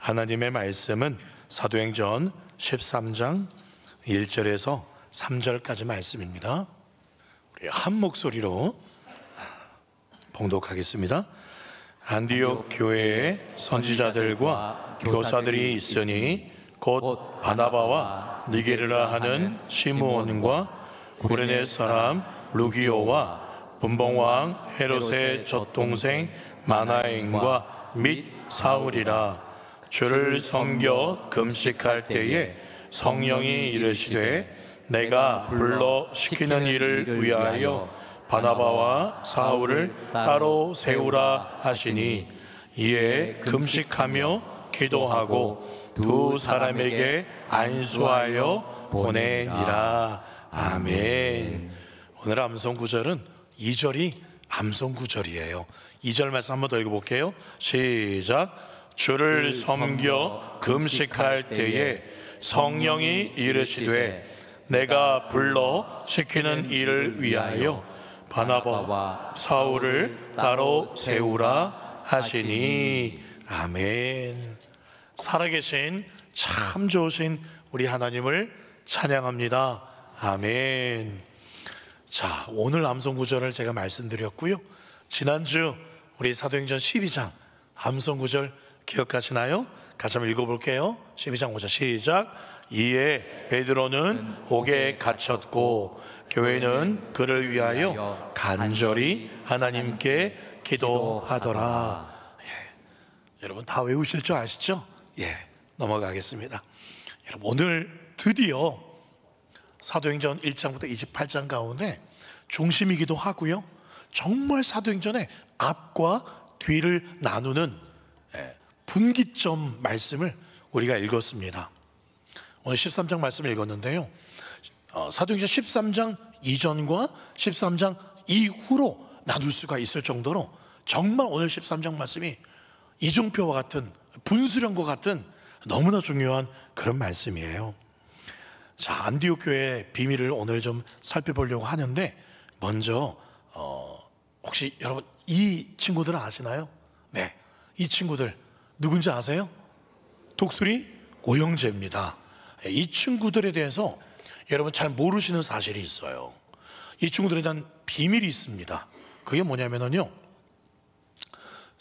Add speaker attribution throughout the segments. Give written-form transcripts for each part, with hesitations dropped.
Speaker 1: 하나님의 말씀은 사도행전 13장 1절에서 3절까지 말씀입니다. 우리 한 목소리로 봉독하겠습니다. 안디옥 교회에 선지자들과 교사들이 있으니 곧 바나바와 니게르라 하는 시므온과 구레네 사람 루기오와 분봉왕 헤롯의 젖동생 마나행과 및 사울이라. 주를 섬겨 금식할 때에 성령이 이르시되 내가 불러 시키는 일을 위하여 바나바와 사울을 따로 세우라 하시니, 이에 금식하며 기도하고 두 사람에게 안수하여 보내니라. 아멘. 오늘 암송 구절은 2절이 암송 구절이에요. 2절 말씀 한번 더 읽어볼게요. 시작. 주를 섬겨 금식할 때에 성령이 이르시되 내가 불러 시키는 일을 위하여 바나바와 사울을 따로 세우라 하시니. 아멘. 살아계신 참 좋으신 우리 하나님을 찬양합니다. 아멘. 자, 오늘 암송 구절을 제가 말씀드렸고요. 지난주 우리 사도행전 12장 암송 구절 기억하시나요? 같이 한번 읽어볼게요. 12장 5절 시작. 이에 베드로는 옥에 갇혔고 교회는 그를 위하여 간절히 하나님께 기도하더라. 여러분 다 외우실 줄 아시죠? 넘어가겠습니다. 여러분 오늘 드디어 사도행전 1장부터 28장 가운데 중심이기도 하고요, 정말 사도행전의 앞과 뒤를 나누는 분기점 말씀을 우리가 읽었습니다. 오늘 13장 말씀을 읽었는데요, 사도행전 13장 이전과 13장 이후로 나눌 수가 있을 정도로 정말 오늘 13장 말씀이 이중표와 같은, 분수령과 같은 너무나 중요한 그런 말씀이에요. 자, 안디옥 교회의 비밀을 오늘 좀 살펴보려고 하는데, 먼저 혹시 여러분 이 친구들은 아시나요? 네, 이 친구들 누군지 아세요? 독수리 오형제입니다. 이 친구들에 대해서 여러분 잘 모르시는 사실이 있어요. 이 친구들에 대한 비밀이 있습니다. 그게 뭐냐면요,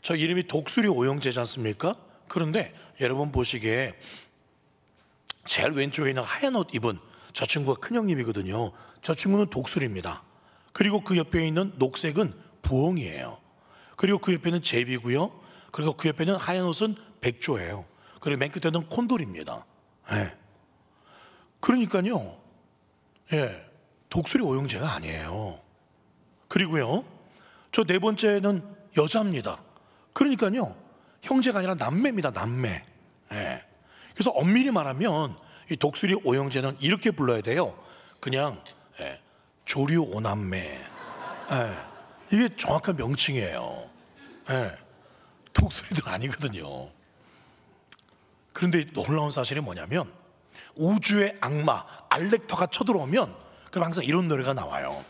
Speaker 1: 저 이름이 독수리 오형제지 않습니까? 그런데 여러분 보시기에 제일 왼쪽에 있는 하얀 옷 입은 저 친구가 큰형님이거든요. 저 친구는 독수리입니다. 그리고 그 옆에 있는 녹색은 부엉이에요. 그리고 그 옆에는 제비고요. 그리고 그 옆에는 하얀 옷은 백조예요. 그리고 맨 끝에는 콘돌입니다. 그러니까요, 독수리 오형제가 아니에요. 그리고요, 저 네 번째는 여자입니다. 그러니까요, 형제가 아니라 남매입니다. 남매. 그래서 엄밀히 말하면 이 독수리 오형제는 이렇게 불러야 돼요. 그냥 조류 오남매. 이게 정확한 명칭이에요. 독수리들 아니거든요. 그런데 놀라운 사실이 뭐냐면, 우주의 악마 알렉터가 쳐들어오면 그럼 항상 이런 노래가 나와요.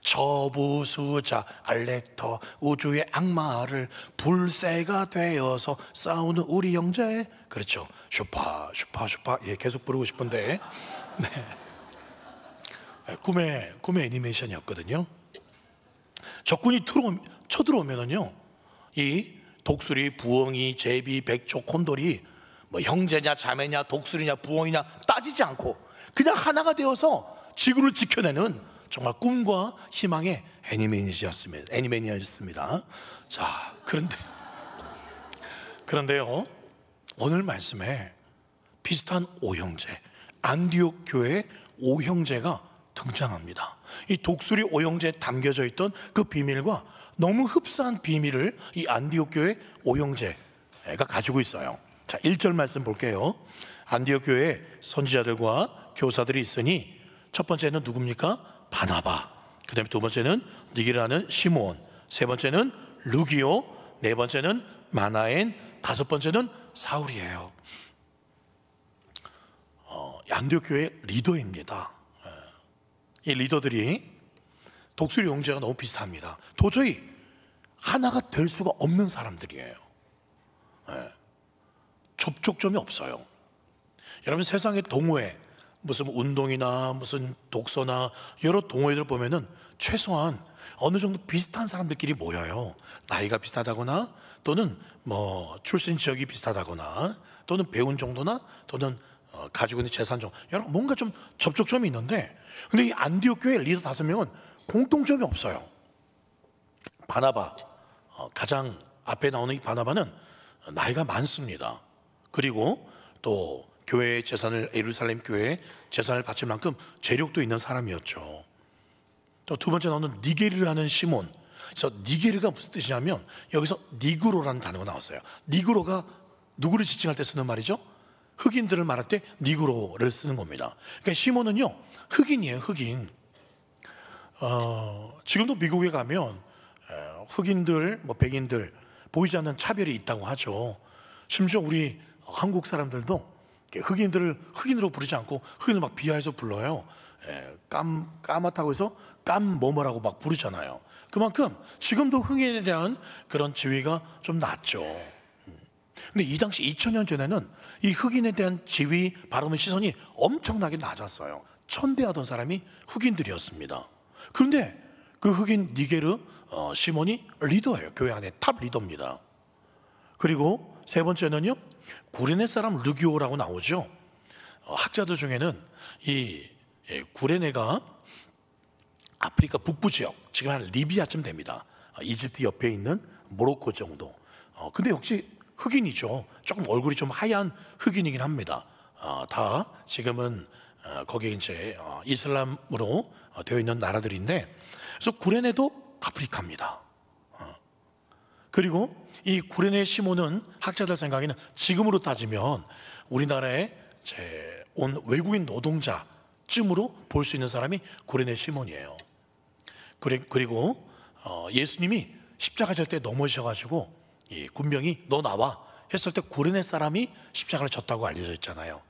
Speaker 1: 저부수자 알렉터 우주의 악마를 불새가 되어서 싸우는 우리 형제. 그렇죠. 슈파 슈파 슈파. 계속 부르고 싶은데 꿈의 애니메이션이었거든요. 적군이 쳐들어오면은요, 이 독수리, 부엉이, 제비, 백조, 콘돌이 뭐 형제냐 자매냐 독수리냐 부엉이냐 따지지 않고 그냥 하나가 되어서 지구를 지켜내는 정말 꿈과 희망의 애니메이션이었습니다. 자, 그런데요, 오늘 말씀에 비슷한 오형제, 안디옥 교회의 오형제가 등장합니다. 이 독수리 오형제에 담겨져 있던 그 비밀과 너무 흡사한 비밀을 이 안디옥 교회 오형제가 가지고 있어요. 자, 1절 말씀 볼게요. 안디옥 교회에 선지자들과 교사들이 있으니, 첫 번째는 누굽니까? 바나바. 그 다음에 두 번째는 니게르라는 시므온, 세 번째는 루기오, 네 번째는 마나엔, 다섯 번째는 사울이에요. 안디옥 교회의 리더입니다. 이 리더들이 독수리 형제가 너무 비슷합니다. 도저히 하나가 될 수가 없는 사람들이에요. 접촉점이 없어요. 여러분 세상의 동호회, 무슨 운동이나 무슨 독서나 여러 동호회들 보면은 최소한 어느 정도 비슷한 사람들끼리 모여요. 나이가 비슷하다거나 또는 뭐 출신 지역이 비슷하다거나 또는 배운 정도나 또는 가지고 있는 재산 정도, 여러 뭔가 좀 접촉점이 있는데, 근데 이 안디옥 교회 리더 5명은 공통점이 없어요. 바나바, 가장 앞에 나오는 이 바나바는 나이가 많습니다. 그리고 또 교회의 재산을, 예루살렘 교회의 재산을 바칠 만큼 재력도 있는 사람이었죠. 또 두 번째 나오는 니게르라는 시몬. 그래서 니게르가 무슨 뜻이냐면 여기서 니그로라는 단어가 나왔어요. 니그로가 누구를 지칭할 때 쓰는 말이죠? 흑인들을 말할 때 니그로를 쓰는 겁니다. 그러니까 시몬은요 흑인이에요. 흑인. 지금도 미국에 가면 흑인들, 뭐 백인들 보이지 않는 차별이 있다고 하죠. 심지어 우리 한국 사람들도 흑인들을 흑인으로 부르지 않고 흑인을 막 비하해서 불러요. 까맣다고 해서 깜뭐뭐라고 막 부르잖아요. 그만큼 지금도 흑인에 대한 그런 지위가 좀 낮죠. 근데 이 당시 2000년 전에는 이 흑인에 대한 지위, 바라보는 시선이 엄청나게 낮았어요. 천대하던 사람이 흑인들이었습니다. 그런데 그 흑인 니게르 시몬이 리더예요. 교회 안에 탑 리더입니다. 그리고 세 번째는요, 구레네 사람 르기오라고 나오죠. 학자들 중에는 이 구레네가 아프리카 북부 지역, 지금 한 리비아쯤 됩니다. 이집트 옆에 있는 모로코 정도. 근데 역시 흑인이죠. 조금 얼굴이 좀 하얀 흑인이긴 합니다. 다 지금은 거기에 이제 이슬람으로 되어 있는 나라들인데, 그래서 구레네도 아프리카입니다. 그리고 이 구레네 시몬은 학자들 생각에는 지금으로 따지면 우리나라에 온 외국인 노동자쯤으로 볼 수 있는 사람이 구레네 시몬이에요. 그리고 예수님이 십자가 질 때 넘어지셔가지고 이 군병이 너 나와 했을 때 구레네 사람이 십자가를 졌다고 알려져 있잖아요.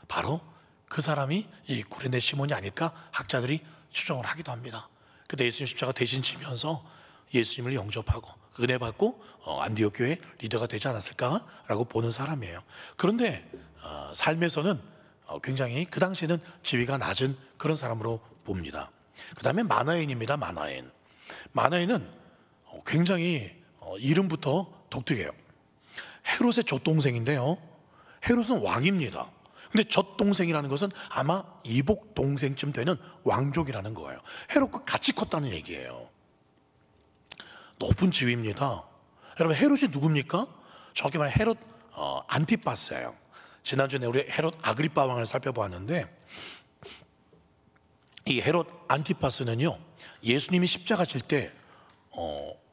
Speaker 1: 바로 그 사람이 이 구레네 시몬이 아닐까 학자들이 추정을 하기도 합니다. 그때 예수님 십자가 대신 지면서 예수님을 영접하고 은혜 받고 안디옥 교회 리더가 되지 않았을까라고 보는 사람이에요. 그런데 삶에서는 굉장히 그 당시에는 지위가 낮은 그런 사람으로 봅니다. 그 다음에 마나엔입니다. 마나엔은 굉장히 이름부터 독특해요. 헤롯의 젖동생인데요, 헤롯은 왕입니다. 근데 젖동생이라는 것은 아마 이복 동생쯤 되는 왕족이라는 거예요. 헤롯과 같이 컸다는 얘기예요. 높은 지위입니다. 여러분, 헤롯이 누굽니까? 정확히 말해 헤롯 안티파스예요. 지난주에 우리 헤롯 아그리파 왕을 살펴보았는데, 이 헤롯 안티파스는요 예수님이 십자가 질 때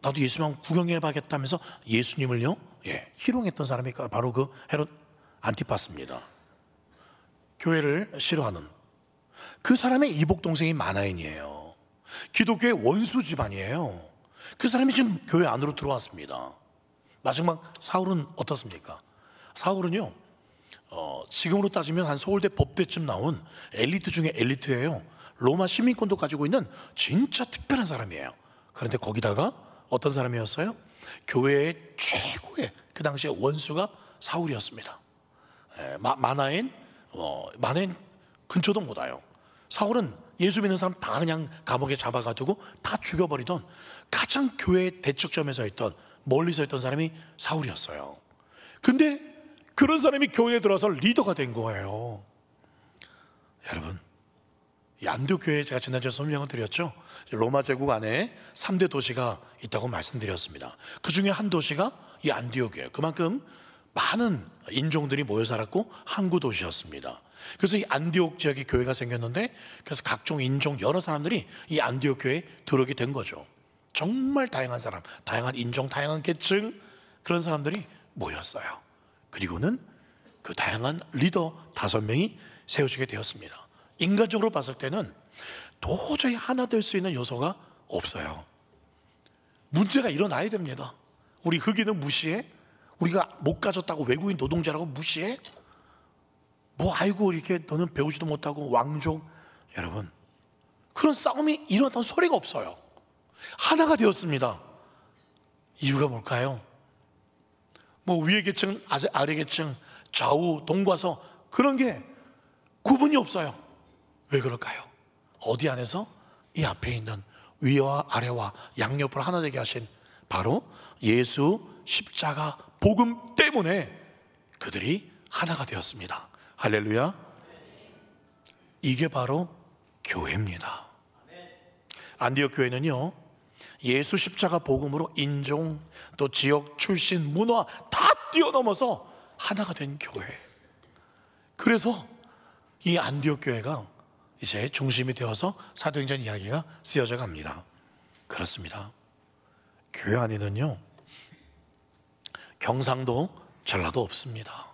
Speaker 1: 나도 예수님 한번 구경해봐야겠다면서 예수님을요 희롱했던 사람이 바로 그 헤롯 안티파스입니다. 교회를 싫어하는 그 사람의 이복 동생이 마나엔이에요. 기독교의 원수 집안이에요. 그 사람이 지금 교회 안으로 들어왔습니다. 마지막 사울은 어떻습니까? 사울은요 지금으로 따지면 한 서울대 법대쯤 나온 엘리트 중에 엘리트예요. 로마 시민권도 가지고 있는 진짜 특별한 사람이에요. 그런데 거기다가 어떤 사람이었어요? 교회의 최고의 그 당시에 원수가 사울이었습니다. 마나엔 근처도 못 와요. 사울은 예수 믿는 사람 다 그냥 감옥에 잡아가지고 다 죽여버리던 가장 교회의 대척점에 서 있던, 멀리 서 있던 사람이 사울이었어요. 근데 그런 사람이 교회에 들어와서 리더가 된 거예요. 여러분, 이 안디옥 교회에 제가 지난주에 설명을 드렸죠. 로마 제국 안에 3대 도시가 있다고 말씀드렸습니다. 그 중에 한 도시가 이 안디옥이에요. 그만큼 많은 인종들이 모여 살았고 항구 도시였습니다. 그래서 이 안디옥 지역에 교회가 생겼는데, 그래서 각종 인종 여러 사람들이 이 안디옥 교회에 들어오게 된 거죠. 정말 다양한 사람, 다양한 인종, 다양한 계층, 그런 사람들이 모였어요. 그리고는 그 다양한 리더 5명이 세워지게 되었습니다. 인간적으로 봤을 때는 도저히 하나 될 수 있는 요소가 없어요. 문제가 일어나야 됩니다. 우리 흑인은 무시해? 우리가 못 가졌다고 외국인 노동자라고 무시해? 아이고 이렇게 너는 배우지도 못하고 왕족. 여러분, 그런 싸움이 일어났다는 소리가 없어요. 하나가 되었습니다. 이유가 뭘까요? 위의 계층, 아래 계층 좌우 동과서 그런 게 구분이 없어요. 왜 그럴까요? 어디 안에서? 이 앞에 있는 위와 아래와 양옆을 하나 되게 하신 바로 예수 십자가 복음 때문에 그들이 하나가 되었습니다. 할렐루야. 이게 바로 교회입니다. 안디옥 교회는요, 예수 십자가 복음으로 인종, 또 지역, 출신, 문화 다 뛰어넘어서 하나가 된 교회. 그래서 이 안디옥 교회가 이제 중심이 되어서 사도행전 이야기가 쓰여져 갑니다. 그렇습니다. 교회 안에는요, 경상도, 전라도 없습니다.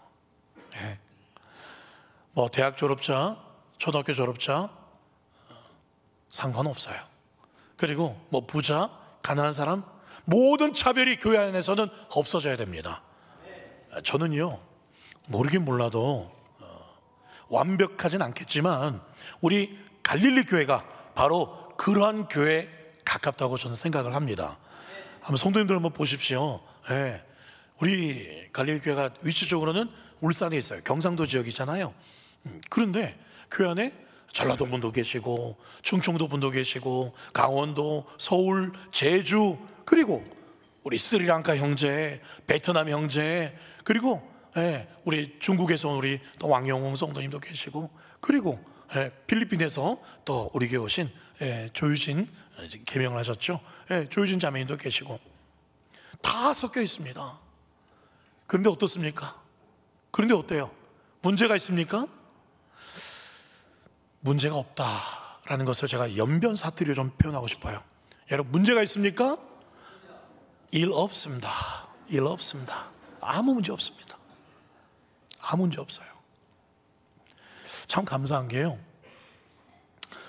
Speaker 1: 네. 뭐 대학 졸업자, 초등학교 졸업자 상관없어요. 그리고 뭐 부자, 가난한 사람, 모든 차별이 교회 안에서는 없어져야 됩니다. 저는요, 모르긴 몰라도 완벽하진 않겠지만 우리 갈릴리 교회가 바로 그러한 교회에 가깝다고 저는 생각을 합니다. 한번 성도님들 한번 보십시오. 네. 우리 갈릴리 교회가 위치적으로는 울산에 있어요. 경상도 지역이잖아요. 그런데 교회 안에 전라도 분도 계시고 충청도 분도 계시고 강원도, 서울, 제주, 그리고 우리 스리랑카 형제, 베트남 형제, 그리고 우리 중국에서 우리 또 왕영홍 성도님도 계시고, 그리고 필리핀에서 또 우리 교회 오신 조유진, 개명을 하셨죠. 조유진 자매님도 계시고 다 섞여 있습니다. 그런데 어떻습니까? 그런데 어때요? 문제가 있습니까? 문제가 없다라는 것을 제가 연변 사투리로 좀 표현하고 싶어요. 여러분, 문제가 있습니까? 일 없습니다. 일 없습니다. 아무 문제 없습니다. 아무 문제 없어요. 참 감사한 게요,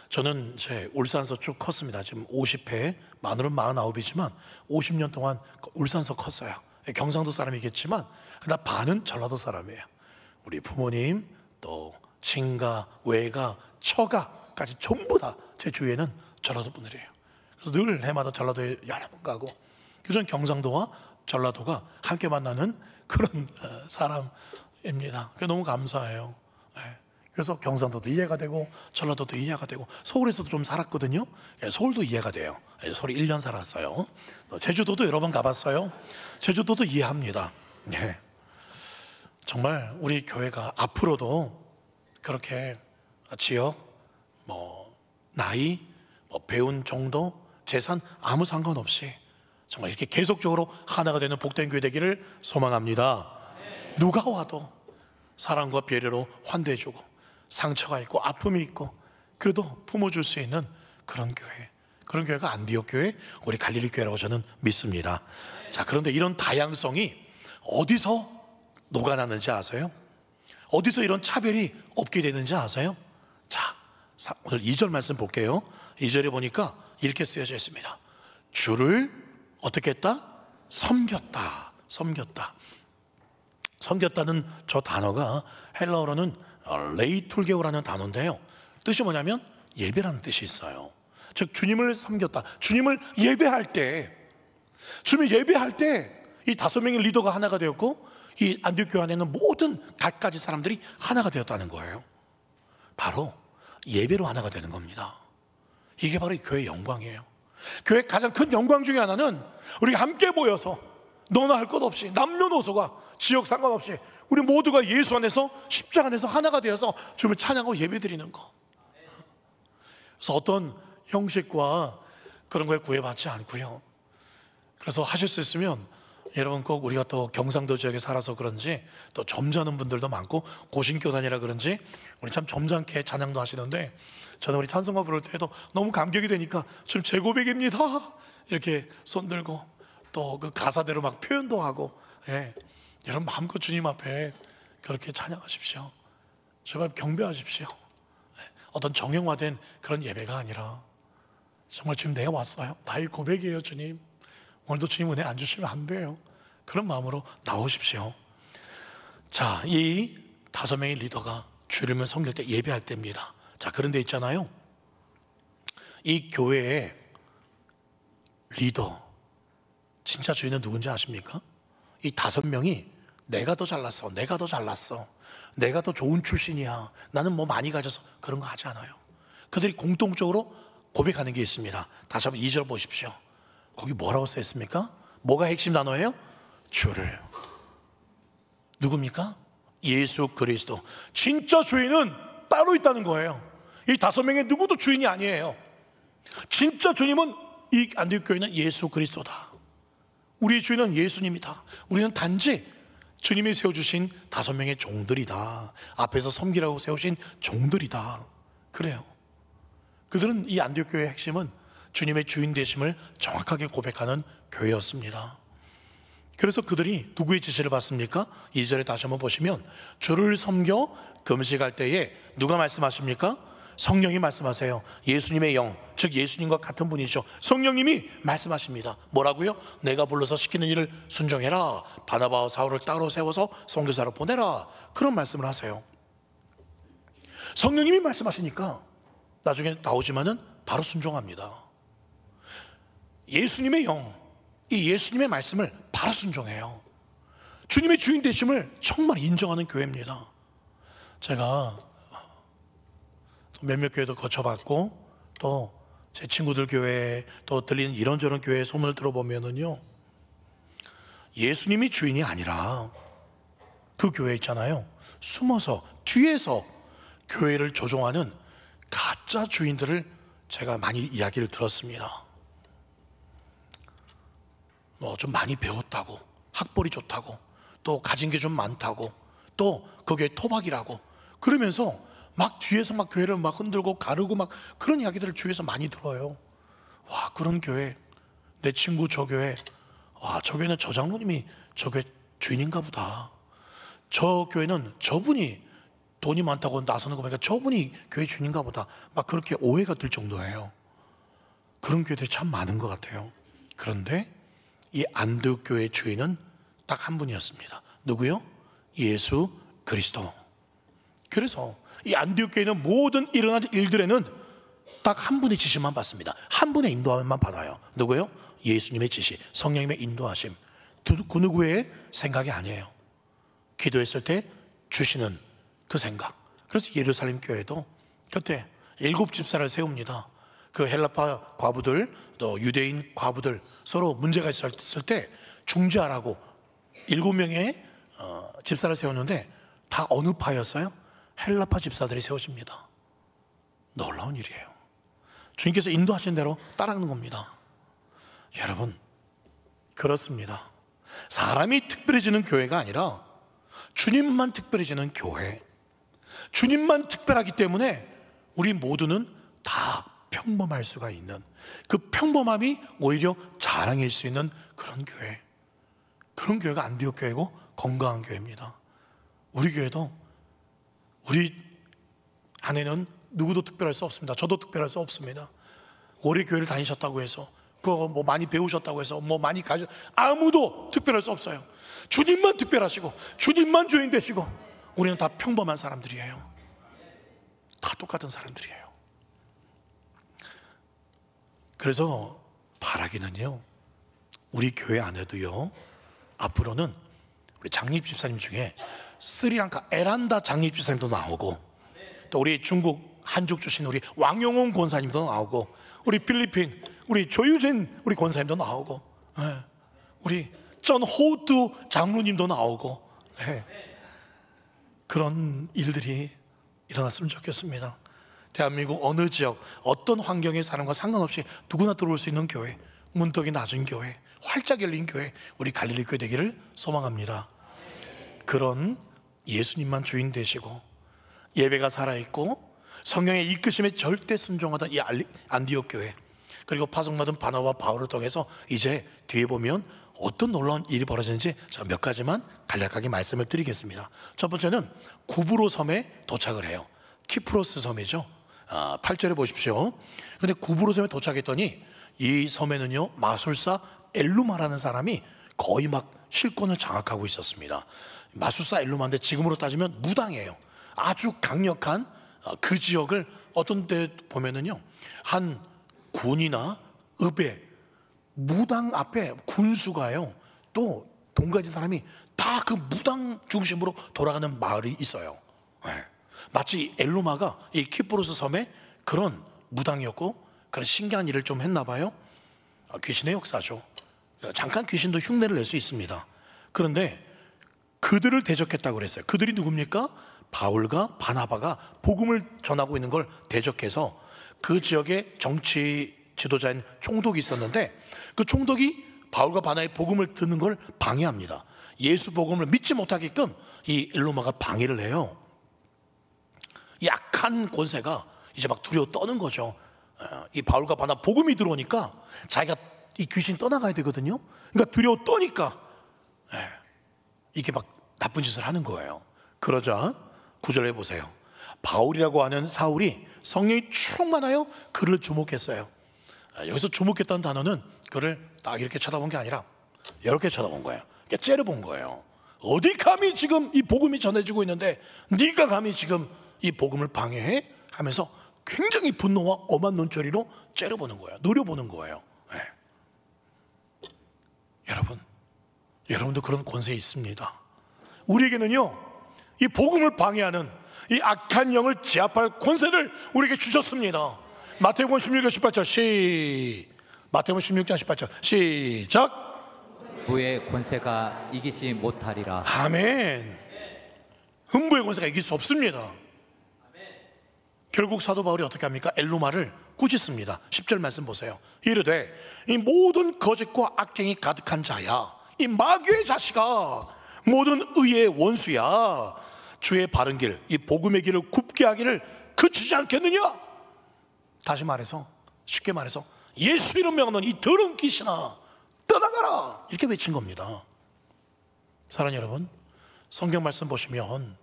Speaker 1: 저는 제 울산서 쭉 컸습니다. 지금 50회, 만으로는 49이지만 50년 동안 울산서 컸어요. 경상도 사람이겠지만 그러나 반은 전라도 사람이에요. 우리 부모님, 또 친가, 외가, 처가까지 전부 다 제 주위에는 전라도 분들이에요. 그래서 늘 해마다 전라도에 여러 번 가고, 그전 경상도와 전라도가 함께 만나는 그런 사람입니다. 그게 너무 감사해요. 그래서 경상도도 이해가 되고 전라도도 이해가 되고, 서울에서도 좀 살았거든요. 서울도 이해가 돼요. 서울에 1년 살았어요. 제주도도 여러 번 가봤어요. 제주도도 이해합니다. 네. 정말 우리 교회가 앞으로도 그렇게 지역, 나이, 배운 정도, 재산 아무 상관없이 정말 이렇게 계속적으로 하나가 되는 복된 교회 되기를 소망합니다. 누가 와도 사랑과 배려로 환대해주고, 상처가 있고 아픔이 있고 그래도 품어줄 수 있는 그런 교회, 그런 교회가 안디옥 교회, 우리 갈릴리 교회라고 저는 믿습니다. 자, 그런데 이런 다양성이 어디서 녹아나는지 아세요? 어디서 이런 차별이 없게 되는지 아세요? 자, 오늘 2절 말씀 볼게요. 2절에 보니까 이렇게 쓰여져 있습니다. 주를 어떻게 했다? 섬겼다. 섬겼다. 섬겼다는 저 단어가 헬라어로는 레이툴게오라는 단어인데요, 뜻이 뭐냐면 예배라는 뜻이 있어요. 즉 주님을 섬겼다. 주님을 예배할 때, 주님을 예배할 때 이 5명의 리더가 하나가 되었고, 이 안디옥 교회 안에 있는 모든 갖가지 사람들이 하나가 되었다는 거예요. 바로 예배로 하나가 되는 겁니다. 이게 바로 이 교회의 영광이에요. 교회의 가장 큰 영광 중에 하나는 우리가 함께 모여서 너나 할 것 없이, 남녀노소가 지역 상관없이 우리 모두가 예수 안에서, 십자가 안에서 하나가 되어서 주님을 찬양하고 예배드리는 거. 그래서 어떤 형식과 그런 거에 구애받지 않고요. 그래서 하실 수 있으면 여러분 꼭, 우리가 또 경상도 지역에 살아서 그런지 또 점잖은 분들도 많고 고신교단이라 그런지 우리 참 점잖게 찬양도 하시는데, 저는 우리 찬송가 부를 때도 너무 감격이 되니까 지금 제 고백입니다 이렇게 손 들고 또 그 가사대로 막 표현도 하고, 여러분 마음껏 주님 앞에 그렇게 찬양하십시오. 제발 경배하십시오. 어떤 정형화된 그런 예배가 아니라 정말 주님, 내가 왔어요, 나의 고백이에요. 주님, 오늘도 주님 은혜 안 주시면 안 돼요. 그런 마음으로 나오십시오. 자, 이 5명의 리더가 주님을 섬길 때, 예배할 때입니다. 자, 그런데 있잖아요, 이 교회의 리더, 진짜 주인은 누군지 아십니까? 이 5명이 내가 더 잘났어, 내가 더 잘났어, 내가 더 좋은 출신이야, 나는 뭐 많이 가져서, 그런 거 하지 않아요. 그들이 공통적으로 고백하는 게 있습니다. 다시 한번 2절 보십시오. 거기 뭐라고 써 있습니까? 뭐가 핵심 단어예요? 주를. 누굽니까? 예수 그리스도. 진짜 주인은 따로 있다는 거예요. 이 5명의 누구도 주인이 아니에요. 진짜 주님은, 이 안디옥 교회는 예수 그리스도다. 우리의 주인은 예수님이다. 우리는 단지 주님이 세워주신 5명의 종들이다. 앞에서 섬기라고 세우신 종들이다. 그래요. 그들은, 이 안디옥 교회의 핵심은 주님의 주인 되심을 정확하게 고백하는 교회였습니다. 그래서 그들이 누구의 지시를 받습니까? 2절에 다시 한번 보시면, 주를 섬겨 금식할 때에 누가 말씀하십니까? 성령이 말씀하세요. 예수님의 영, 즉 예수님과 같은 분이죠. 성령님이 말씀하십니다. 뭐라고요? 내가 불러서 시키는 일을 순종해라. 바나바와 사울을 따로 세워서 선교사로 보내라. 그런 말씀을 하세요. 성령님이 말씀하시니까 나중에 나오지만은 바로 순종합니다. 예수님의 영, 이 예수님의 말씀을 바로 순종해요. 주님의 주인 되심을 정말 인정하는 교회입니다. 제가 몇몇 교회도 거쳐봤고, 또 제 친구들 교회, 또 들리는 이런저런 교회의 소문을 들어보면은요, 예수님이 주인이 아니라 그 교회 있잖아요, 숨어서 뒤에서 교회를 조종하는 가짜 주인들을 제가 많이 이야기를 들었습니다. 뭐 좀 많이 배웠다고, 학벌이 좋다고, 또 가진 게 좀 많다고, 또 그게 토박이라고 그러면서 막 뒤에서 막 교회를 막 흔들고 가르고 막 그런 이야기들을 주위에서 많이 들어요. 와, 그런 교회, 내 친구 저 교회, 와, 저 교회는 저 장로님이 저 교회 주인인가 보다. 저 교회는 저분이 돈이 많다고 나서는 거 보니까 저분이 교회 주인인가 보다. 막 그렇게 오해가 들 정도예요. 그런 교회들이 참 많은 것 같아요. 그런데 이 안디옥 교회의 주인은 딱 한 분이었습니다. 누구요? 예수 그리스도. 그래서 이 안디옥 교회는 모든 일어난 일들에는 딱 한 분의 지시만 받습니다. 한 분의 인도함만 받아요. 누구요? 예수님의 지시, 성령님의 인도하심. 그 누구의 생각이 아니에요. 기도했을 때 주시는 그 생각. 그래서 예루살렘 교회도 그때 7집사를 세웁니다. 그 헬라파 과부들, 또 유대인 과부들 서로 문제가 있었을 때 중재하라고 7명의 집사를 세웠는데, 다 어느 파였어요? 헬라파 집사들이 세워집니다. 놀라운 일이에요. 주님께서 인도하신 대로 따라가는 겁니다. 여러분, 그렇습니다. 사람이 특별해지는 교회가 아니라 주님만 특별해지는 교회. 주님만 특별하기 때문에 우리 모두는 다 평범할 수가 있는, 그 평범함이 오히려 자랑일 수 있는 그런 교회. 그런 교회가 안디옥 교회고 건강한 교회입니다. 우리 교회도, 우리 안에는 누구도 특별할 수 없습니다. 저도 특별할 수 없습니다. 오래 교회를 다니셨다고 해서, 그거 뭐 많이 배우셨다고 해서, 뭐 많이 아무도 특별할 수 없어요. 주님만 특별하시고 주님만 주인 되시고, 우리는 다 평범한 사람들이에요. 다 똑같은 사람들이에요. 그래서 바라기는요, 우리 교회 안에도요, 앞으로는 우리 장립 집사님 중에 스리랑카 에란다 장립 집사님도 나오고, 또 우리 중국 한족 출신 우리 왕용홍 권사님도 나오고, 우리 필리핀 우리 조유진 우리 권사님도 나오고, 우리 전 호두 장로님도 나오고, 그런 일들이 일어났으면 좋겠습니다. 대한민국 어느 지역, 어떤 환경의 사람과 상관없이 누구나 들어올 수 있는 교회, 문턱이 낮은 교회, 활짝 열린 교회, 우리 갈릴리 교회 되기를 소망합니다. 그런 예수님만 주인 되시고 예배가 살아있고 성령의 이끄심에 절대 순종하던 이 안디옥 교회, 그리고 파송받은 바나바와 바울을 통해서 이제 뒤에 보면 어떤 놀라운 일이 벌어지는지 제가 몇 가지만 간략하게 말씀을 드리겠습니다. 첫 번째는 구브로 섬에 도착을 해요. 키프로스 섬이죠. 8절에 보십시오. 근데 구브로 섬에 도착했더니 이 섬에는요, 마술사 엘루마라는 사람이 거의 막 실권을 장악하고 있었습니다. 마술사 엘루마인데 지금으로 따지면 무당이에요. 아주 강력한 그 지역을, 어떤 때 보면은요, 한 군이나 읍에 무당 앞에 군수가요, 또 돈가진 사람이 다 그 무당 중심으로 돌아가는 마을이 있어요. 마치 엘로마가 이 키프로스 섬에 그런 무당이었고 그런 신기한 일을 좀 했나 봐요. 귀신의 역사죠. 잠깐 귀신도 흉내를 낼 수 있습니다. 그런데 그들을 대적했다고 그랬어요. 그들이 누굽니까? 바울과 바나바가 복음을 전하고 있는 걸 대적해서 그 지역에 정치 지도자인 총독이 있었는데 그 총독이 바울과 바나바의 복음을 듣는 걸 방해합니다. 예수 복음을 믿지 못하게끔 이 엘로마가 방해를 해요. 약한 권세가 이제 막 두려워 떠는 거죠. 이 바울과 바나바 복음이 들어오니까 자기가 이 귀신 떠나가야 되거든요. 그러니까 두려워 떠니까 이게 막 나쁜 짓을 하는 거예요. 그러자 9절에 보세요. 바울이라고 하는 사울이 성령이 충만하여 그를 주목했어요. 여기서 주목했다는 단어는 그를 딱 이렇게 쳐다본 게 아니라 이렇게 쳐다본 거예요. 이렇게 째려본 거예요. 어디 감히 지금 이 복음이 전해지고 있는데 네가 감히 지금 이 복음을 방해해? 하면서 굉장히 분노와 엄한 눈초리로 째려보는 거예요. 노려보는 거예요. 여러분도 그런 권세 있습니다. 우리에게는요, 이 복음을 방해하는 이 악한 영을 제압할 권세를 우리에게 주셨습니다. 마태복음 16장 18절 마태복음 16장 18절 시작.
Speaker 2: 음부의 권세가 이기지 못하리라.
Speaker 1: 아멘. 음부의 권세가 이길 수 없습니다. 결국 사도 바울이 어떻게 합니까? 엘로마를 꾸짖습니다. 10절 말씀 보세요. 이르되 이 모든 거짓과 악행이 가득한 자야, 이 마귀의 자식아, 모든 의의 원수야, 주의 바른 길, 이 복음의 길을 굽게 하기를 그치지 않겠느냐? 다시 말해서, 쉽게 말해서 예수 이름 명하는 이 더러운 귀신아 떠나가라, 이렇게 외친 겁니다. 사랑하는 여러분, 성경 말씀 보시면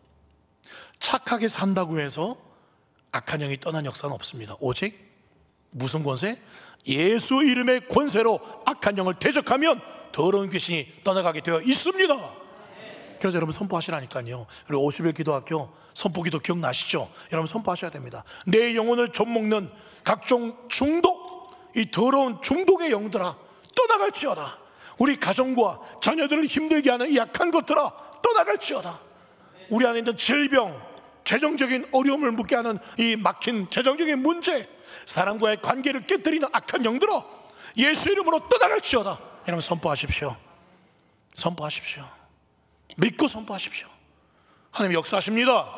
Speaker 1: 착하게 산다고 해서 악한 영이 떠난 역사는 없습니다. 오직 무슨 권세? 예수 이름의 권세로 악한 영을 대적하면 더러운 귀신이 떠나가게 되어 있습니다. 그래서 여러분 선포하시라니까요. 그리고 50일 기도학교 선포기도 기억나시죠? 여러분 선포하셔야 됩니다. 내 영혼을 좀먹는 각종 중독, 이 더러운 중독의 영들아 떠나갈지어다. 우리 가정과 자녀들을 힘들게 하는 이 약한 것들아 떠나갈지어다. 우리 안에 있는 질병, 재정적인 어려움을 묻게 하는 이 막힌 재정적인 문제, 사람과의 관계를 깨뜨리는 악한 영들아 예수 이름으로 떠나갈지어다. 여러분 선포하십시오. 선포하십시오. 믿고 선포하십시오. 하나님 역사하십니다.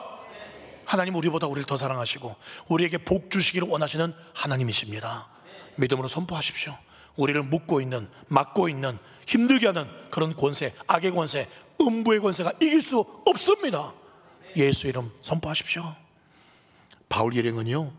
Speaker 1: 하나님 우리보다 우리를 더 사랑하시고 우리에게 복 주시기를 원하시는 하나님이십니다. 믿음으로 선포하십시오. 우리를 묶고 있는, 막고 있는, 힘들게 하는 그런 권세, 악의 권세, 음부의 권세가 이길 수 없습니다. 예수 이름 선포하십시오. 바울 일행은요,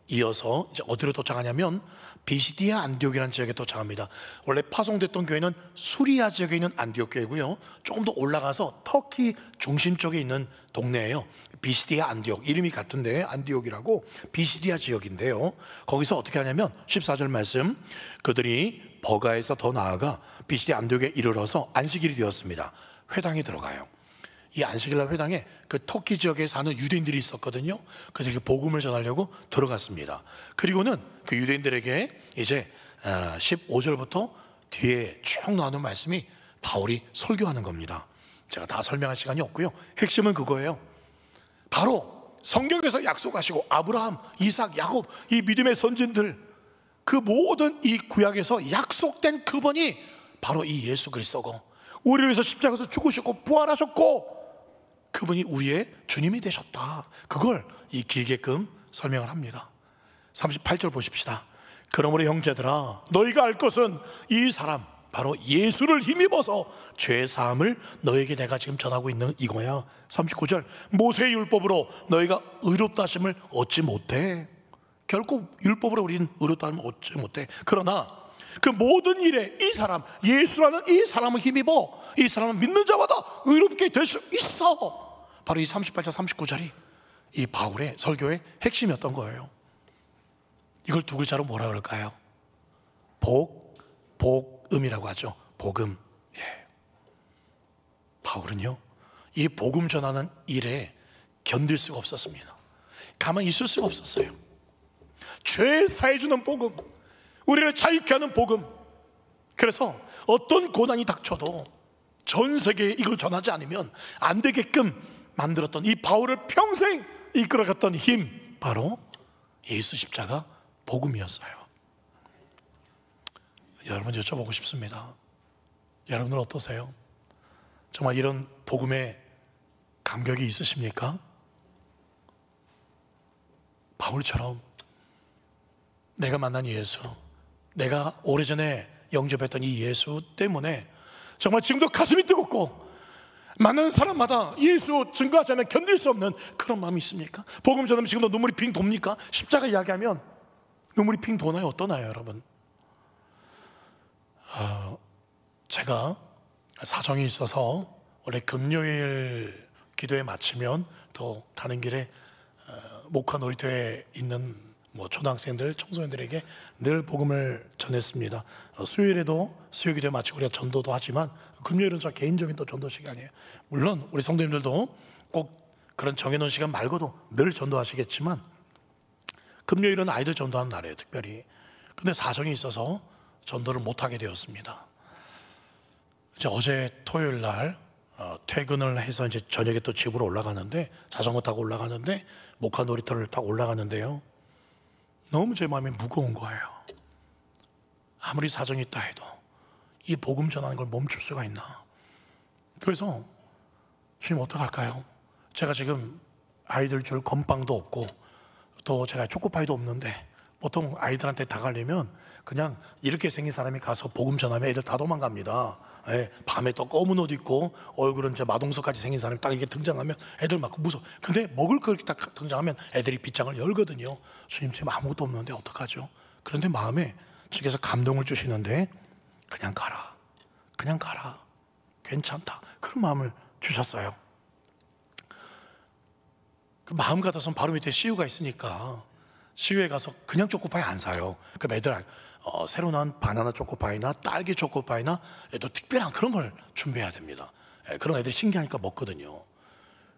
Speaker 1: 이어서 이제 어디로 도착하냐면 비시디아 안디옥이라는 지역에 도착합니다. 원래 파송됐던 교회는 수리아 지역에 있는 안디옥 교회고요, 조금 더 올라가서 터키 중심 쪽에 있는 동네예요. 비시디아 안디옥, 이름이 같은데 안디옥이라고 비시디아 지역인데요, 거기서 어떻게 하냐면 14절 말씀, 그들이 버가에서 더 나아가 비시디아 안디옥에 이르러서 안식일이 되었습니다. 회당에 들어가요. 이 안식일날 회당에 그 터키 지역에 사는 유대인들이 있었거든요. 그들에게 복음을 전하려고 들어갔습니다. 그리고는 그 유대인들에게 이제 15절부터 뒤에 쭉 나오는 말씀이 바울이 설교하는 겁니다. 제가 다 설명할 시간이 없고요, 핵심은 그거예요. 바로 성경에서 약속하시고 아브라함, 이삭, 야곱, 이 믿음의 선진들, 그 모든 이 구약에서 약속된 그분이 바로 이 예수 그리스도고, 우리를 위해서 십자가에서 죽으셨고 부활하셨고 그분이 우리의 주님이 되셨다. 그걸 이 길게끔 설명을 합니다. 38절 보십시다. 그러므로 형제들아, 너희가 알 것은 이 사람 바로 예수를 힘입어서 죄 사함을 너에게 내가 지금 전하고 있는 이거야. 39절, 모세의 율법으로 너희가 의롭다 하심을 얻지 못해. 결국 율법으로 우리는 의롭다 하심을 얻지 못해. 그러나 그 모든 일에 이 사람, 예수라는 이 사람을 힘입어 이 사람은 믿는 자마다 의롭게 될 수 있어. 바로 이 38절 39절이 이 바울의 설교의 핵심이었던 거예요. 이걸 두 글자로 뭐라 그럴까요? 복음이라고 하죠. 복음. 예. 바울은요, 이 복음 전하는 일에 견딜 수가 없었습니다. 가만히 있을 수가 없었어요. 죄 사해주는 복음, 우리를 자유케 하는 복음. 그래서 어떤 고난이 닥쳐도 전 세계에 이걸 전하지 않으면 안 되게끔 만들었던 이 바울을 평생 이끌어갔던 힘, 바로 예수 십자가 복음이었어요. 여러분, 여쭤보고 싶습니다. 여러분들 어떠세요? 정말 이런 복음에 감격이 있으십니까? 바울처럼 내가 만난 예수, 내가 오래전에 영접했던 이 예수 때문에 정말 지금도 가슴이 뜨겁고 만나는 사람마다 예수 증거하지 않으면 견딜 수 없는 그런 마음이 있습니까? 복음 전하면 지금도 눈물이 핑 돕니까? 십자가 이야기하면 눈물이 핑 도나요? 어떠나요, 여러분? 제가 사정이 있어서 원래 금요일 기도회 마치면 또 가는 길에 목화 놀이터에 있는 초등학생들, 청소년들에게 늘 복음을 전했습니다. 수요일에도 수요 기도회 마치고 우리가 전도도 하지만 금요일은 저 개인적인 또 전도 시간이에요. 물론 우리 성도님들도 꼭 그런 정해놓은 시간 말고도 늘 전도하시겠지만 금요일은 아이들 전도하는 날이에요, 특별히. 근데 사정이 있어서 전도를 못하게 되었습니다. 이제 어제 토요일 날 퇴근을 해서 이제 저녁에 또 집으로 올라가는데, 자전거 타고 올라가는데 목화 놀이터를 타고 올라가는데요, 너무 제 마음이 무거운 거예요. 아무리 사정이 있다 해도 이 복음 전하는 걸 멈출 수가 있나. 그래서 주님 어떡할까요? 제가 지금 아이들 줄 건빵도 없고 또 제가 초코파이도 없는데, 보통 아이들한테 다가려면 그냥 이렇게 생긴 사람이 가서 복음 전하면 애들 다 도망갑니다. 밤에 또 검은 옷 입고 얼굴은 이제 마동석까지 생긴 사람이 딱 이렇게 등장하면 애들 막 무서워. 근데 먹을 거 이렇게 딱 등장하면 애들이 빗장을 열거든요. 주님, 지금 아무것도 없는데 어떡하죠? 그런데 마음에 주께서 감동을 주시는데, 그냥 가라, 그냥 가라, 괜찮다, 그런 마음을 주셨어요. 그 마음 같아서는 바로 밑에 CU가 있으니까 CU에 가서 그냥 초코파이 안 사요. 그럼 애들 새로 나온 바나나 초코파이나 딸기 초코파이나 또 특별한 그런 걸 준비해야 됩니다. 그런 애들이 신기하니까 먹거든요.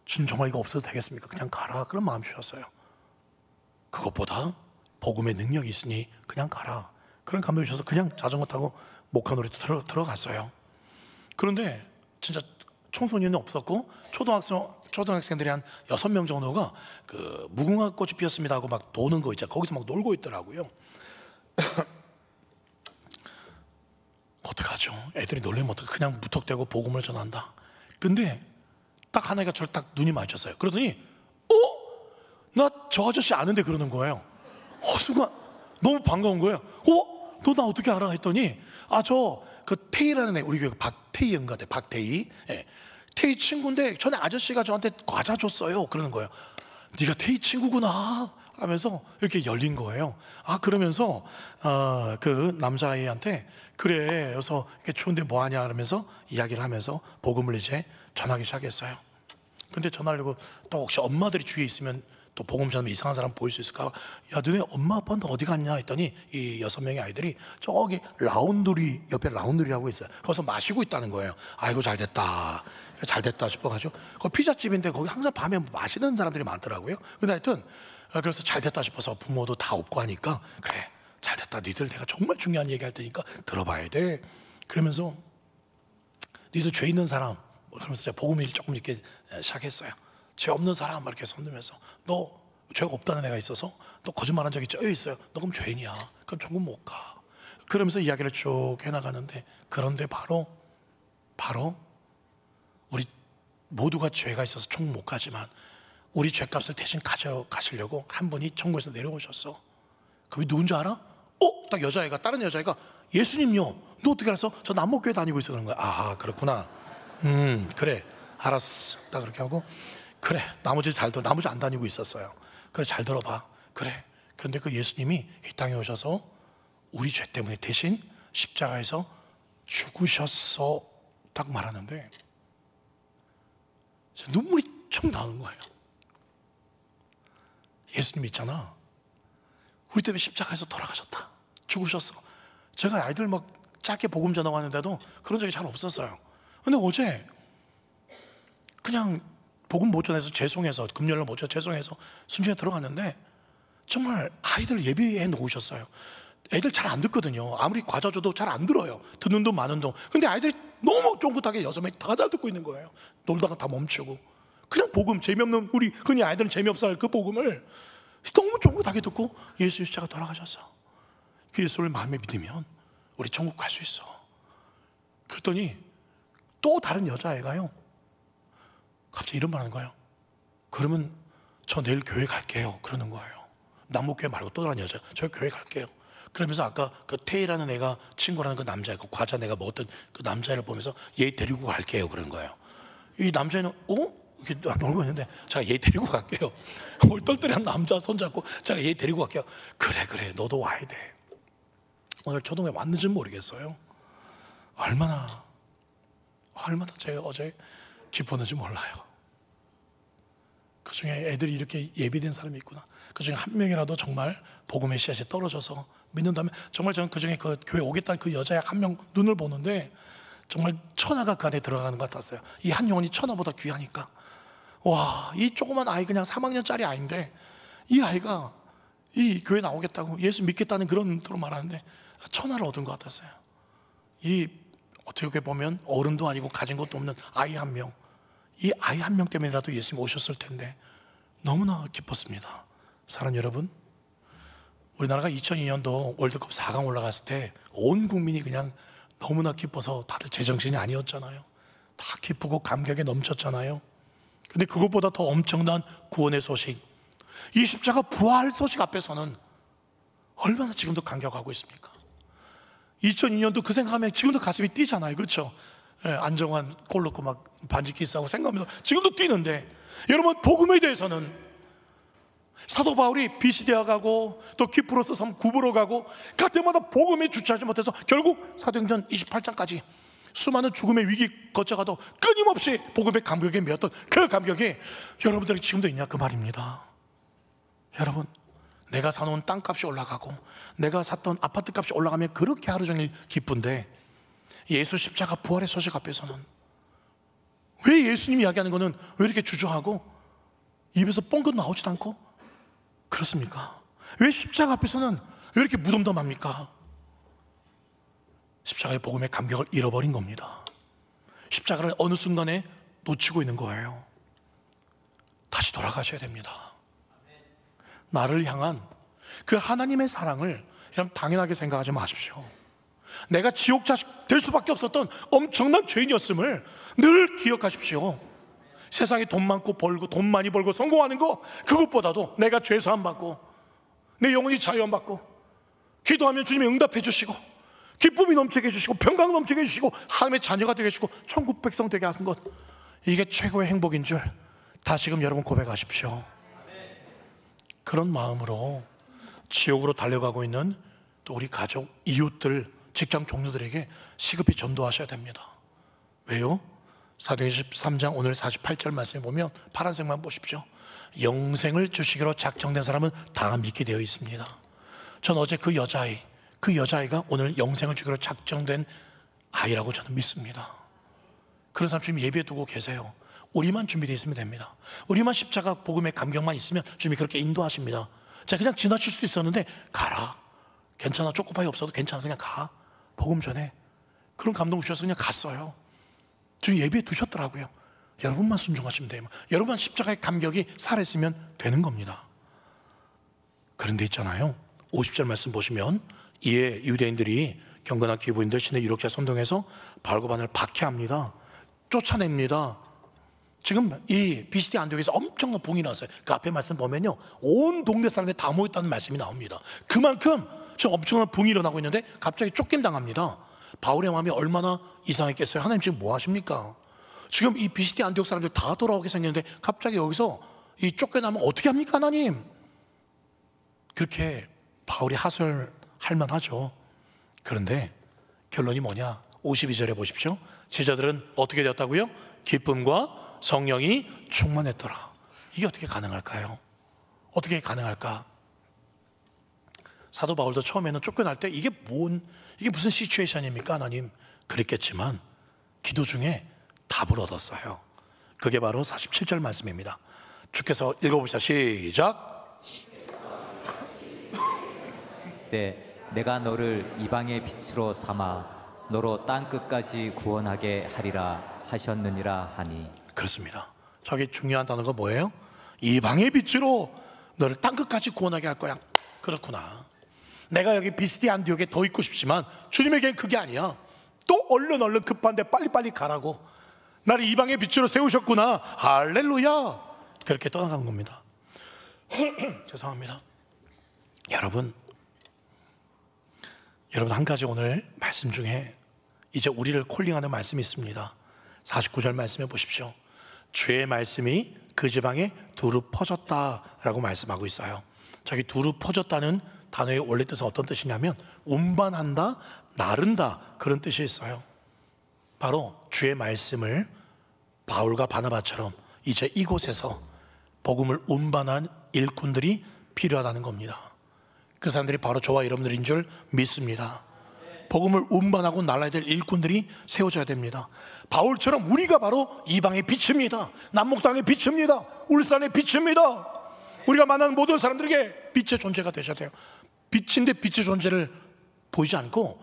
Speaker 1: 주님, 정말 이거 없어도 되겠습니까? 그냥 가라, 그런 마음 주셨어요. 그것보다 복음의 능력이 있으니 그냥 가라, 그런 감동이 주셔서 그냥 자전거 타고 목화 놀이터 들어갔어요. 그런데 진짜 청소년은 없었고 초등학생들이 한 6명 정도가 그 무궁화 꽃이 피었습니다 하고 막 도는 거 있잖아요. 거기서 막 놀고 있더라고요. 어떡하죠? 애들이 놀리면 어떡해. 그냥 무턱대고 복음을 전한다. 근데 딱 하나가 저를 딱 눈이 마주쳤어요. 그러더니 나 저 아저씨 아는데, 그러는 거예요. 순간 너무 반가운 거예요. 너 나 어떻게 알아? 했더니 저 그 태희라는 애, 우리 교회 박태희 형 같아. 박태희. 태희 친구인데 전에 아저씨가 저한테 과자 줬어요, 그러는 거예요. 네가 태희 친구구나 하면서 이렇게 열린 거예요. 그러면서 그 남자아이한테 그래, 그래서 이렇게 추운데 뭐하냐 그러면서 이야기를 하면서 복음을 이제 전하기 시작했어요. 근데 전하려고 또 혹시 엄마들이 주위에 있으면 또 복음 전하면 이상한 사람 보일 수 있을까? 야, 너네 엄마 아빠는 어디 갔냐 했더니 이 6명의 아이들이 저기 라운드리 옆에 라운드리라고 있어요. 거기서 마시고 있다는 거예요. 아이고, 잘됐다 싶어가지고, 거기 피자집인데 거기 항상 밤에 마시는 사람들이 많더라고요. 근데 하여튼 그래서 잘됐다 싶어서 부모도 다 없고 하니까, 그래, 잘됐다, 니들 내가 정말 중요한 얘기 할 테니까 들어봐야 돼. 그러면서 니들 죄 있는 사람, 그러면서 제가 복음을 조금 이렇게 시작했어요. 죄 없는 사람 이렇게 손들면서, 너 죄가 없다는 애가 있어서 너 거짓말한 적 있죠? 있어요. 너 그럼 죄인이야. 그럼 천국 못 가. 그러면서 이야기를 쭉 해나가는데, 그런데 바로 우리 모두가 죄가 있어서 천국 못 가지만 우리 죄값을 대신 가져가시려고 한 분이 천국에서 내려오셨어. 그분이 누군지 알아? 딱 다른 여자애가 예수님요. 너 어떻게 알았어? 저 남목교회 다니고 있어. 그런 거야. 그렇구나. 그래, 알았어. 딱 그렇게 하고, 그래, 나머지 안 다니고 있었어요. 그래, 잘 들어봐. 그래. 그런데 그 예수님이 이 땅에 오셔서 우리 죄 때문에 대신 십자가에서 죽으셨어, 딱 말하는데 눈물이 쭉 나오는 거예요. 예수님 있잖아, 우리 때문에 십자가에서 돌아가셨다, 죽으셨어. 제가 아이들 막 짧게 복음 전하고 하는데도 그런 적이 잘 없었어요. 근데 어제 그냥 복음 못 전해서 죄송해서, 금요일날 못 전해서 죄송해서 순전히 들어갔는데 정말 아이들 예배해 놓으셨어요. 애들 잘 안 듣거든요. 아무리 과자 줘도 잘 안 들어요. 듣는 돈 마는 돈. 근데 아이들이 너무 쫑긋하게 6명이 다 잘 듣고 있는 거예요. 놀다가 다 멈추고 그냥 복음, 재미없는 우리 흔히 아이들은 재미없어 할 그 복음을 너무 쫑긋하게 듣고 예수 십자가 돌아가셨어. 그 예수를 마음에 믿으면 우리 천국 갈 수 있어. 그랬더니 또 다른 여자애가요 갑자기 이런 말 하는 거예요. 그러면 저 내일 교회 갈게요 그러는 거예요. 남목교회 말고 또 다른 여자, 저 교회 갈게요. 그러면서 아까 그 태희라는 애가 친구라는 그 남자, 그 과자 내가 먹었던 그 남자애를 보면서 얘 데리고 갈게요 그런 거예요. 이 남자애는 이렇게 놀고 있는데 제가 얘 데리고 갈게요. 얼떨떨한 남자 손잡고 제가 얘 데리고 갈게요. 그래 너도 와야 돼. 오늘 초등에 왔는지 모르겠어요. 얼마나 제가 어제 기뻤는지 몰라요. 그 중에 애들이 이렇게 예비된 사람이 있구나. 그 중에 한 명이라도 정말 복음의 씨앗이 떨어져서 믿는다면 정말 저는 그 중에 그 교회 오겠다는 그 여자의 한 명 눈을 보는데 정말 천하가 그 안에 들어가는 것 같았어요. 이 한 영혼이 천하보다 귀하니까. 와, 이 조그만 아이 그냥 3학년짜리 아이인데 이 아이가 이 교회 나오겠다고 예수 믿겠다는 그런 뜻으로 말하는데 천하를 얻은 것 같았어요. 이 어떻게 보면 어른도 아니고 가진 것도 없는 아이 한 명, 이 아이 한 명 때문에라도 예수님 오셨을 텐데 너무나 기뻤습니다. 사랑하는 여러분, 우리나라가 2002년도 월드컵 4강 올라갔을 때 온 국민이 그냥 너무나 기뻐서 다들 제정신이 아니었잖아요. 다 기쁘고 감격에 넘쳤잖아요. 근데 그것보다 더 엄청난 구원의 소식, 이 십자가 부활 소식 앞에서는 얼마나 지금도 감격하고 있습니까? 2002년도 그 생각하면 지금도 가슴이 뛰잖아요. 그렇죠? 안정환 골 넣고 막 반지 키스하고 생각하면서 지금도 뛰는데, 여러분 복음에 대해서는 사도 바울이 비시디아 가고 또 키프로스 섬 구부로 가고 갈 때마다 복음에 주체하지 못해서 결국 사도행전 28장까지 수많은 죽음의 위기 거쳐가도 끊임없이 복음의 감격에 매였던 그 감격이 여러분들이 지금도 있냐 그 말입니다. 여러분, 내가 사놓은 땅값이 올라가고 내가 샀던 아파트값이 올라가면 그렇게 하루 종일 기쁜데 예수 십자가 부활의 소식 앞에서는 왜 예수님이 이야기하는 거는 왜 이렇게 주저하고 입에서 뻥긋 나오지도 않고 그렇습니까? 왜 십자가 앞에서는 왜 이렇게 무덤덤합니까? 십자가의 복음의 감격을 잃어버린 겁니다. 십자가를 어느 순간에 놓치고 있는 거예요. 다시 돌아가셔야 됩니다. 나를 향한 그 하나님의 사랑을 여러분 당연하게 생각하지 마십시오. 내가 지옥 자식 될 수밖에 없었던 엄청난 죄인이었음을 늘 기억하십시오. 세상에 돈 많고 벌고 돈 많이 벌고 성공하는 거 그것보다도 내가 죄사함 받고 내 영혼이 자유함 받고 기도하면 주님이 응답해 주시고 기쁨이 넘치게 해주시고 평강 넘치게 해주시고 하나님의 자녀가 되게 해주시고 천국 백성 되게 하는 것, 이게 최고의 행복인 줄 다시금 여러분 고백하십시오. 그런 마음으로 지옥으로 달려가고 있는 또 우리 가족, 이웃들, 직장 동료들에게 시급히 전도하셔야 됩니다. 왜요? 사도행전 13장 오늘 48절 말씀에 보면 파란색만 보십시오. 영생을 주시기로 작정된 사람은 다 믿게 되어 있습니다. 전 어제 그 여자아이가 오늘 영생을 주기로 작정된 아이라고 저는 믿습니다. 그런 사람 주님 예배에 두고 계세요. 우리만 준비되어 있으면 됩니다. 우리만 십자가 복음의 감격만 있으면 주님이 그렇게 인도하십니다. 자, 그냥 지나칠 수도 있었는데 가라, 괜찮아, 초코파이 없어도 괜찮아, 그냥 가, 복음 전해. 그런 감동 주셔서 그냥 갔어요. 주님 예배에 두셨더라고요. 여러분만 순종하시면 돼요. 여러분만 십자가의 감격이 살아있으면 되는 겁니다. 그런데 있잖아요, 50절 말씀 보시면 이에 유대인들이 경건한 기부인들 신의 유력자 선동해서 바울과 박해합니다. 쫓아냅니다. 지금 이 비시디 안디옥에서 엄청난 붕이 났어요. 그 앞에 말씀 보면요, 온 동네 사람들이 다 모였다는 말씀이 나옵니다. 그만큼 지금 엄청난 붕이 일어나고 있는데 갑자기 쫓김당합니다. 바울의 마음이 얼마나 이상했겠어요. 하나님 지금 뭐 하십니까? 지금 이 비시디 안디옥 사람들 다 돌아오게 생겼는데 갑자기 여기서 이 쫓겨나면 어떻게 합니까 하나님? 그렇게 바울이 하소연할 만하죠. 그런데 결론이 뭐냐? 52절에 보십시오. 제자들은 어떻게 되었다고요? 기쁨과 성령이 충만했더라. 이게 어떻게 가능할까요? 어떻게 가능할까? 사도 바울도 처음에는 쫓겨날 때 이게 무슨 시츄에이션입니까 하나님? 그랬겠지만 기도 중에 답을 얻었어요. 그게 바로 47절 말씀입니다. 주께서 읽어보자. 시작.
Speaker 2: 네, 내가 너를 이방의 빛으로 삼아 너로 땅 끝까지 구원하게 하리라 하셨느니라 하니.
Speaker 1: 그렇습니다. 저게 중요한 단어가 뭐예요? 이방의 빛으로 너를 땅끝까지 구원하게 할 거야. 그렇구나. 내가 여기 비스디 안디옥에 더 있고 싶지만 주님에겐 그게 아니야. 또 얼른 급한데 빨리빨리 가라고. 나를 이방의 빛으로 세우셨구나. 할렐루야. 그렇게 떠나간 겁니다. 죄송합니다. 여러분 한 가지 오늘 말씀 중에 이제 우리를 콜링하는 말씀이 있습니다. 49절 말씀해 보십시오. 주의 말씀이 그 지방에 두루 퍼졌다라고 말씀하고 있어요. 저기 두루 퍼졌다는 단어의 원래 뜻은 어떤 뜻이냐면 운반한다, 나른다, 그런 뜻이 있어요. 바로 주의 말씀을 바울과 바나바처럼 이제 이곳에서 복음을 운반한 일꾼들이 필요하다는 겁니다. 그 사람들이 바로 저와 여러분들인 줄 믿습니다. 복음을 운반하고 날아야 될 일꾼들이 세워져야 됩니다. 바울처럼 우리가 바로 이방의 빛입니다. 남목당의 빛입니다. 울산의 빛입니다. 우리가 만나는 모든 사람들에게 빛의 존재가 되셔야 돼요. 빛인데 빛의 존재를 보이지 않고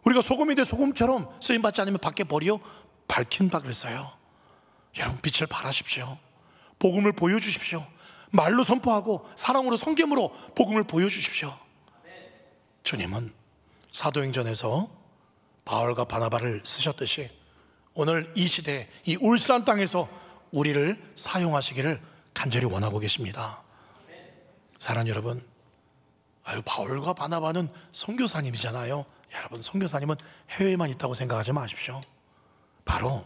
Speaker 1: 우리가 소금인데 소금처럼 쓰임받지 않으면 밖에 버려 밝힌다 그랬어요. 여러분 빛을 발하십시오. 복음을 보여주십시오. 말로 선포하고 사랑으로 성김으로 복음을 보여주십시오. 주님은 사도행전에서 바울과 바나바를 쓰셨듯이 오늘 이 시대 이 울산 땅에서 우리를 사용하시기를 간절히 원하고 계십니다. 사랑하는 여러분, 바울과 바나바는 선교사님이잖아요. 여러분 선교사님은 해외에만 있다고 생각하지 마십시오. 바로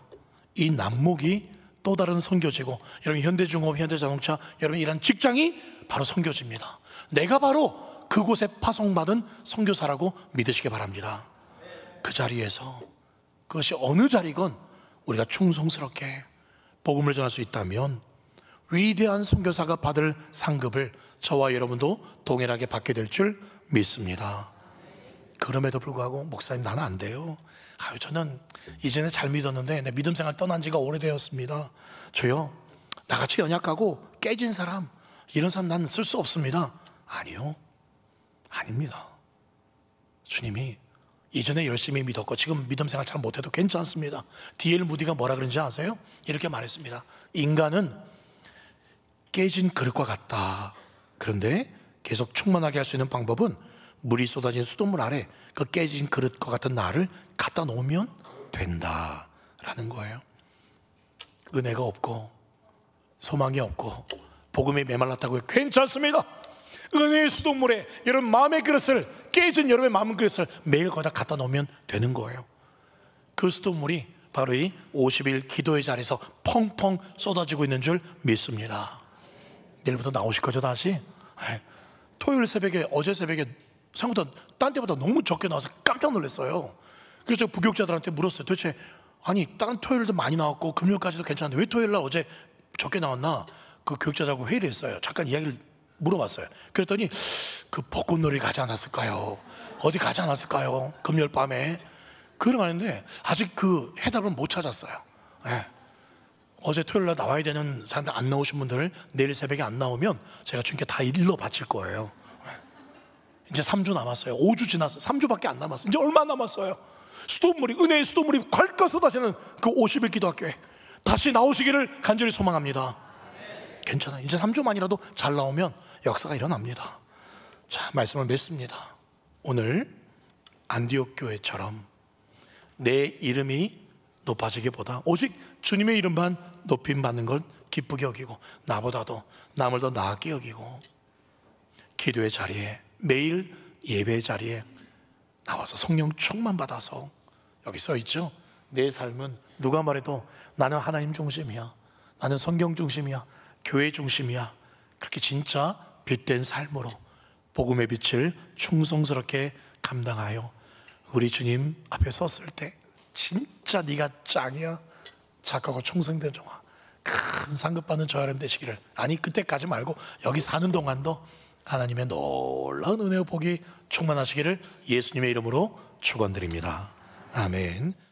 Speaker 1: 이 남목이 또 다른 선교지고, 여러분 현대중공업, 현대자동차, 여러분 이런 직장이 바로 선교지입니다. 내가 바로 그곳에 파송받은 선교사라고 믿으시기 바랍니다. 그 자리에서 그것이 어느 자리건 우리가 충성스럽게 복음을 전할 수 있다면 위대한 선교사가 받을 상급을 저와 여러분도 동일하게 받게 될 줄 믿습니다. 그럼에도 불구하고 목사님 나는 안 돼요. 저는 이전에 잘 믿었는데 내 믿음 생활 떠난 지가 오래되었습니다. 저요 나같이 연약하고 깨진 사람, 이런 사람 나는 쓸 수 없습니다. 아니요, 아닙니다. 주님이 이전에 열심히 믿었고 지금 믿음 생활 잘 못해도 괜찮습니다. D.L. 무디가 뭐라 그런지 아세요? 이렇게 말했습니다. 인간은 깨진 그릇과 같다. 그런데 계속 충만하게 할 수 있는 방법은 물이 쏟아진 수돗물 아래 그 깨진 그릇과 같은 나를 갖다 놓으면 된다라는 거예요. 은혜가 없고 소망이 없고 복음이 메말랐다고 해요. 괜찮습니다. 은혜의 수돗물에 여러분 마음의 그릇을, 깨진 여러분의 마음의 그릇을 매일 거기다 갖다 놓으면 되는 거예요. 그 수돗물이 바로 이 50일 기도의 자리에서 펑펑 쏟아지고 있는 줄 믿습니다. 내일부터 나오실 거죠 다시? 토요일 새벽에, 어제 새벽에 생각보다 딴 때보다 너무 적게 나와서 깜짝 놀랐어요. 그래서 부교육자들한테 물었어요. 도대체 아니 다른 토요일도 많이 나왔고 금요일까지도 괜찮은데 왜 토요일날 어제 적게 나왔나? 그 교육자들하고 회의를 했어요. 잠깐 이야기를 물어봤어요. 그랬더니 그 벚꽃놀이 가지 않았을까요? 어디 가지 않았을까요? 금요일 밤에. 그런 말인데 아직 그 해답을 못 찾았어요. 어제 토요일날 나와야 되는 사람들 안 나오신 분들을 내일 새벽에 안 나오면 제가 주님께 다 일러 바칠 거예요. 이제 3주 남았어요. 5주 지났어요. 3주밖에 안 남았어요. 이제 얼마 남았어요? 수돗물이, 은혜의 수돗물이 콸까 쏟아지는 그 50일 기도학교에 다시 나오시기를 간절히 소망합니다. 괜찮아요. 이제 3주만이라도 잘 나오면 역사가 일어납니다. 자, 말씀을 맺습니다. 오늘 안디옥 교회처럼 내 이름이 높아지기보다 오직 주님의 이름만 높임 받는 걸 기쁘게 여기고 나보다도 남을 더 나았게 여기고 기도의 자리에, 매일 예배의 자리에 나와서 성령 충만 받아서, 여기 써 있죠, 내 삶은 누가 말해도 나는 하나님 중심이야, 나는 성경 중심이야, 교회 중심이야, 그렇게 진짜 빛된 삶으로 복음의 빛을 충성스럽게 감당하여 우리 주님 앞에 섰을 때 진짜 네가 짱이야, 착하고 충성된 종아, 큰 상급 받는 저 여러분 되시기를, 아니 그때까지 말고 여기 사는 동안도 하나님의 놀라운 은혜와 복이 충만하시기를 예수님의 이름으로 축원드립니다. 아멘.